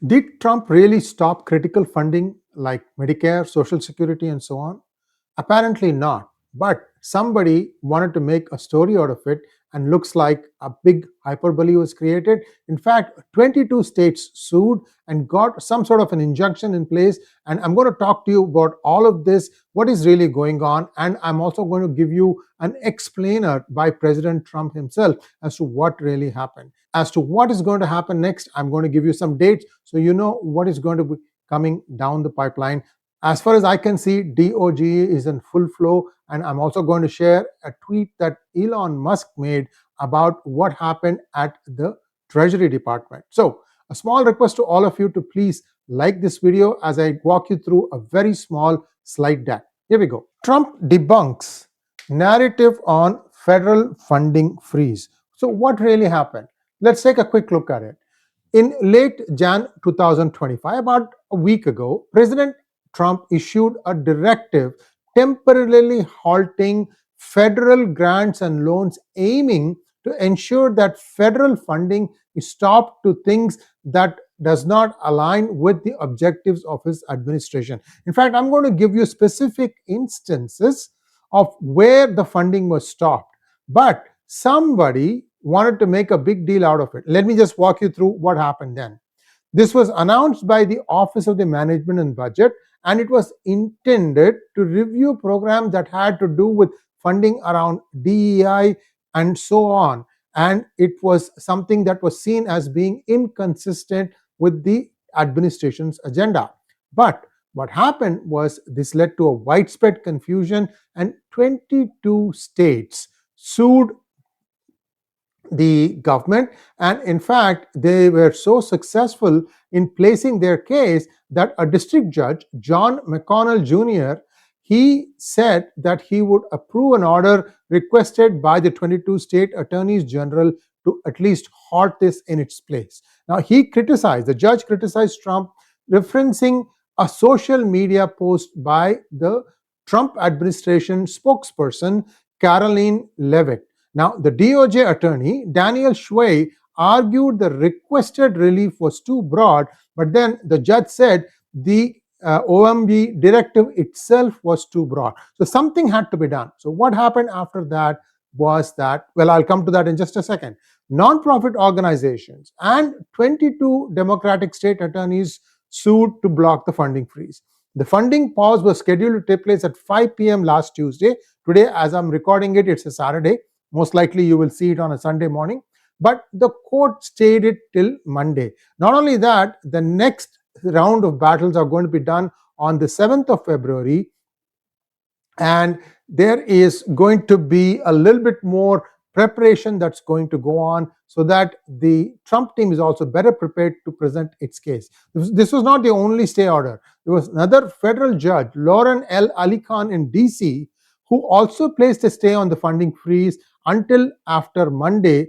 Did Trump really stop critical funding like Medicare, Social Security, and so on? Apparently not. But somebody wanted to make a story out of it, and looks like a big hyperbole was created. In fact, 22 states sued and got some sort of an injunction in place. And I'm going to talk to you about all of this, what is really going on. And I'm also going to give you an explainer by President Trump himself as to what really happened. As to what is going to happen next, I'm going to give you some dates so you know what is going to be coming down the pipeline. As far as I can see, DOGE is in full flow, and I'm also going to share a tweet that Elon Musk made about what happened at the Treasury Department. So, a small request to all of you to please like this video as I walk you through a very small slide deck. Here we go. Trump debunks narrative on federal funding freeze. So, what really happened? Let's take a quick look at it. In late Jan 2025, about a week ago, President Trump issued a directive temporarily halting federal grants and loans, aiming to ensure that federal funding is stopped to things that does not align with the objectives of his administration. In fact, I'm going to give you specific instances of where the funding was stopped, but somebody wanted to make a big deal out of it. Let me just walk you through what happened then. This was announced by the Office of the Management and Budget, and it was intended to review programs that had to do with funding around DEI and so on. And it was something that was seen as being inconsistent with the administration's agenda. But what happened was this led to a widespread confusion, and 22 states sued the government. And in fact, they were so successful in placing their case that a district judge, John McConnell Jr., he said that he would approve an order requested by the 22 state attorneys general to at least halt this in its place. Now, the judge criticized Trump, referencing a social media post by the Trump administration spokesperson, Karoline Leavitt. Now, the DOJ attorney, Daniel Shway, argued the requested relief was too broad, but then the judge said the OMB directive itself was too broad. So something had to be done. So what happened after that was that, well, I'll come to that in just a second. Nonprofit organizations and 22 Democratic state attorneys sued to block the funding freeze. The funding pause was scheduled to take place at 5 p.m. last Tuesday. Today, as I'm recording it, it's a Saturday. Most likely you will see it on a Sunday morning. But the court stayed it till Monday. Not only that, the next round of battles are going to be done on the 7th of February. And there is going to be a little bit more preparation that's going to go on so that the Trump team is also better prepared to present its case. This was not the only stay order. There was another federal judge, Lauren L. Ali Khan in DC, who also placed a stay on the funding freeze until after Monday,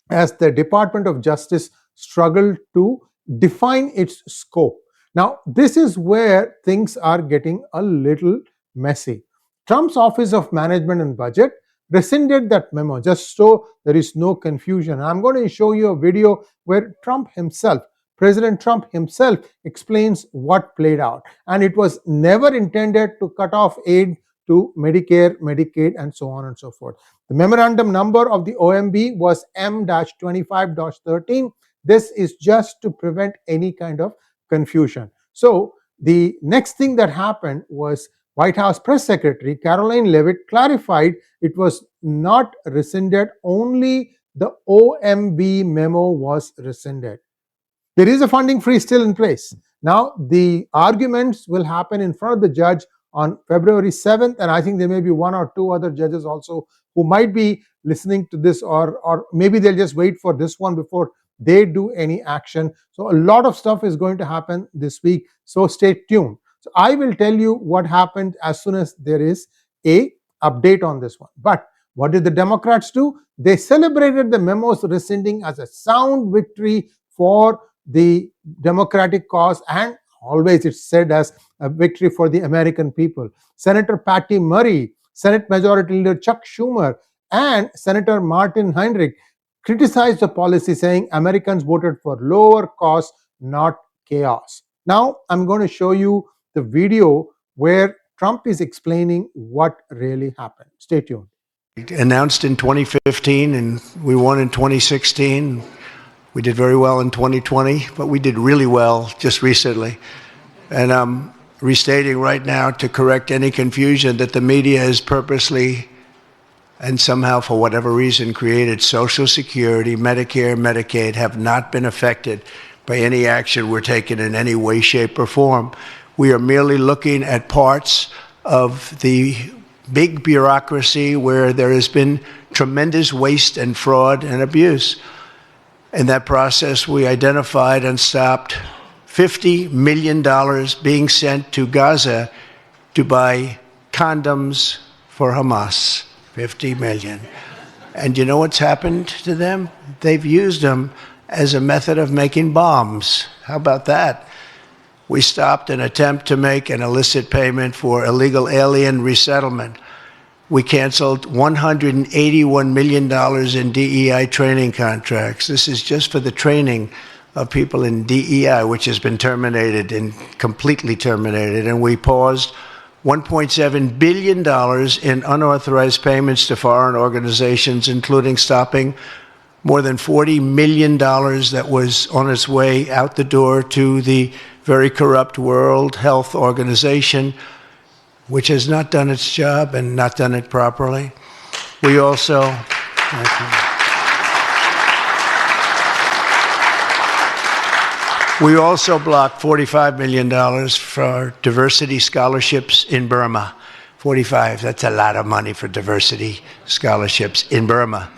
as the Department of Justice struggled to define its scope. Now, this is where things are getting a little messy. Trump's Office of Management and Budget rescinded that memo, just so there is no confusion. I'm going to show you a video where President Trump himself explains what played out. And it was never intended to cut off aid to Medicare, Medicaid, and so on and so forth. The memorandum number of the OMB was M-25-13. This is just to prevent any kind of confusion. So the next thing that happened was White House Press Secretary Karoline Leavitt clarified it was not rescinded, only the OMB memo was rescinded. There is a funding freeze still in place. Now, the arguments will happen in front of the judge on February 7th, and I think there may be one or two other judges also who might be listening to this, or maybe they'll just wait for this one before they do any action. So a lot of stuff is going to happen this week, so stay tuned. So I will tell you what happened as soon as there is a update on this one. But what did the Democrats do? They celebrated the memo's rescinding as a sound victory for the Democratic cause, and always it's said as a victory for the American people. Senator Patty Murray, Senate Majority Leader Chuck Schumer, and Senator Martin Heinrich criticized the policy, saying Americans voted for lower costs, not chaos. Now, I'm going to show you the video where Trump is explaining what really happened. Stay tuned. Announced in 2015, and we won in 2016. We did very well in 2020, but we did really well just recently. And I'm restating right now to correct any confusion that the media has purposely and somehow, for whatever reason, created Social Security, Medicare, Medicaid have not been affected by any action we're taking in any way, shape, or form. We are merely looking at parts of the big bureaucracy where there has been tremendous waste and fraud and abuse. In that process, we identified and stopped $50 million being sent to Gaza to buy condoms for Hamas. 50 million. And you know what's happened to them? They've used them as a method of making bombs. How about that? We stopped an attempt to make an illicit payment for illegal alien resettlement. We canceled $181 million in DEI training contracts. This is just for the training of people in DEI, which has been terminated and completely terminated. And we paused $1.7 billion in unauthorized payments to foreign organizations, including stopping more than $40 million that was on its way out the door to the very corrupt World Health Organization, which has not done its job and not done it properly. We also blocked $45 million for diversity scholarships in Burma. 45, that's a lot of money for diversity scholarships in Burma.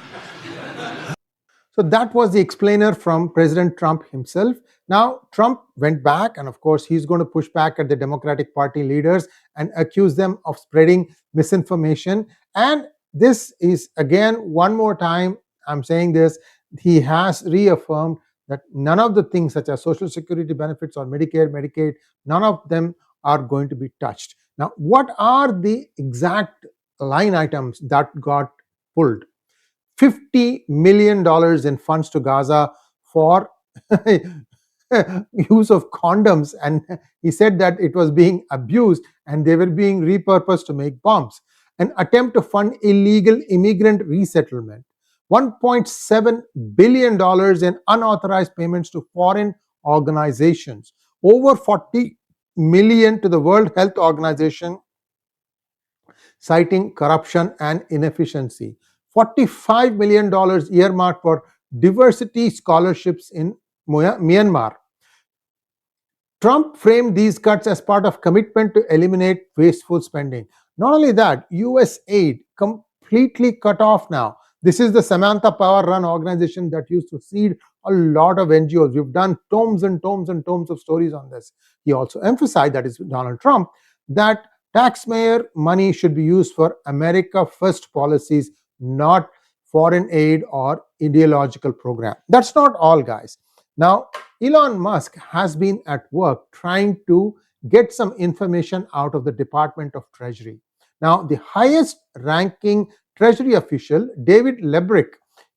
So that was the explainer from President Trump himself. Now, Trump went back, and of course, he's going to push back at the Democratic Party leaders and accuse them of spreading misinformation. And this is, again, one more time, I'm saying this, he has reaffirmed that none of the things such as Social Security benefits or Medicare, Medicaid, none of them are going to be touched. Now, what are the exact line items that got pulled? $50 million in funds to Gaza for use of condoms, and he said that it was being abused and they were being repurposed to make bombs. An attempt to fund illegal immigrant resettlement. $1.7 billion in unauthorized payments to foreign organizations. Over $40 million to the World Health Organization, citing corruption and inefficiency. $45 million earmarked for diversity scholarships in Myanmar. Trump framed these cuts as part of commitment to eliminate wasteful spending. Not only that, US aid completely cut off now. This is the Samantha Power run organization that used to seed a lot of NGOs. We've done tomes and tomes and tomes of stories on this. He also emphasized, that is Donald Trump, that taxpayer money should be used for America First policies, not foreign aid or ideological program. That's not all, guys. Now, Elon Musk has been at work trying to get some information out of the Department of Treasury. Now, the highest ranking Treasury official, David Lebrick,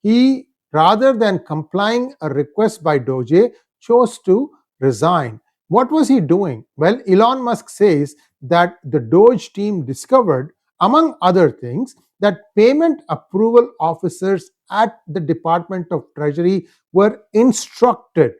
he, rather than complying a request by DOJ, chose to resign. What was he doing? Well, Elon Musk says that the DOJ team discovered, among other things, that payment approval officers at the Department of Treasury were instructed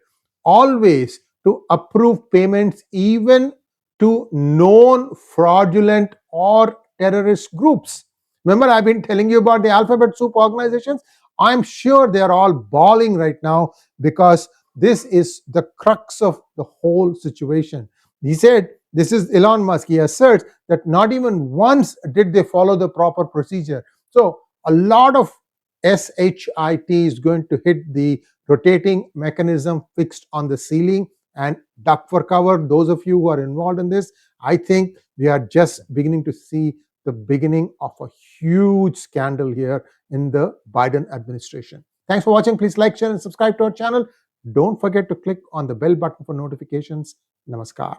always to approve payments even to known fraudulent or terrorist groups. Remember, I've been telling you about the alphabet soup organizations? I'm sure they're all bawling right now because this is the crux of the whole situation. He said, this is Elon Musk, he asserts that not even once did they follow the proper procedure. So a lot of SHIT is going to hit the rotating mechanism fixed on the ceiling and duck for cover. Those of you who are involved in this, I think we are just beginning to see the beginning of a huge scandal here in the Biden administration. Thanks for watching. Please like, share, and subscribe to our channel. Don't forget to click on the bell button for notifications. Namaskar.